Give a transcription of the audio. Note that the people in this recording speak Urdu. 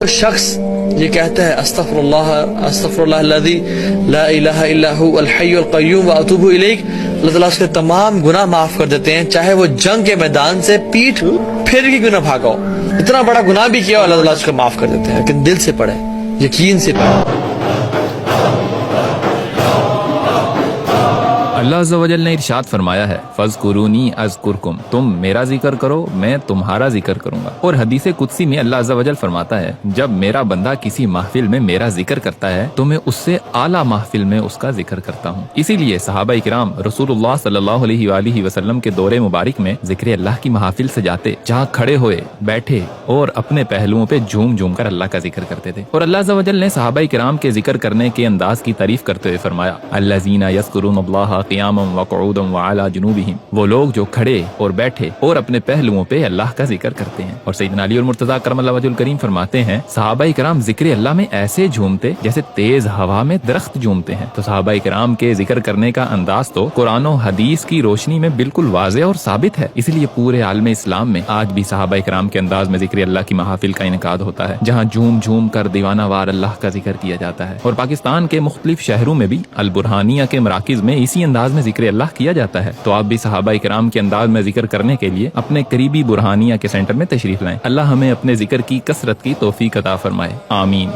شخص یہ کہتا ہے استغفر اللہ الذی لا الہ الا هو الحی القیوم واتوب الیک، اللہ تعالیٰ اس کے تمام گناہ معاف کر دیتے ہیں، چاہے وہ جنگ کے میدان سے پیٹھ پھر کے گناہ بھاگا ہو، اتنا بڑا گناہ بھی کیا ہو اللہ تعالیٰ اس کو معاف کر دیتے ہیں، لیکن دل سے پڑھے، یقین سے پڑھے۔ اللہ عز و جل نے ارشاد فرمایا ہے فَاذْكُرُونِي أَذْكُرْكُمْ، تم میرا ذکر کرو میں تمہارا ذکر کروں گا۔ اور حدیث قدسی میں اللہ عز و جل فرماتا ہے جب میرا بندہ کسی محفل میں میرا ذکر کرتا ہے تو میں اس سے اعلیٰ محفل میں اس کا ذکر کرتا ہوں۔ اسی لیے صحابہ کرام رسول اللہ صلی اللہ علیہ وآلہ وسلم کے دور مبارک میں ذکر اللہ کی محافل سجاتے، جہاں کھڑے ہوئے بیٹھے اور اپنے پہلوؤں پہ جھوم جھوم کر اللہ کا ذکر کرتے تھے۔ اور اللہ عز و جل نے صحابہ کرام کے ذکر کرنے کے انداز کی تعریف کرتے ہوئے فرمایا الذین یذکرون اللہ قیاما وقعودا وعلی جنوبہم، وہ لوگ جو کھڑے اور بیٹھے اور اپنے پہلوؤں پہ اللہ کا ذکر کرتے ہیں۔ اور سیدنا علی المرتضیٰ کرم اللہ وجہ الکریم فرماتے ہیں صحابہ کرام ذکر اللہ میں ایسے جھومتے جیسے تیز ہوا میں درخت جھومتے ہیں۔ تو صحابہ کرام کے ذکر کرنے کا انداز تو قرآن و حدیث کی روشنی میں بالکل واضح اور ثابت ہے، اس لیے پورے عالم اسلام میں آج بھی صحابہ کرام کے انداز میں ذکر اللہ کی محافل کا انعقاد ہوتا ہے، جہاں جھوم جھوم کر دیوانہ وار اللہ کا ذکر کیا جاتا ہے۔ اور پاکستان کے مختلف شہروں میں بھی البرہانیہ کے مراکز میں اسی انداز میں ذکر اللہ کیا جاتا ہے۔ تو آپ بھی صحابہ کرام کے انداز میں ذکر کرنے کے لیے اپنے قریبی برہانیہ کے سینٹر میں تشریف لائیں۔ اللہ ہمیں اپنے ذکر کی کثرت کی توفیق عطا فرمائے، آمین۔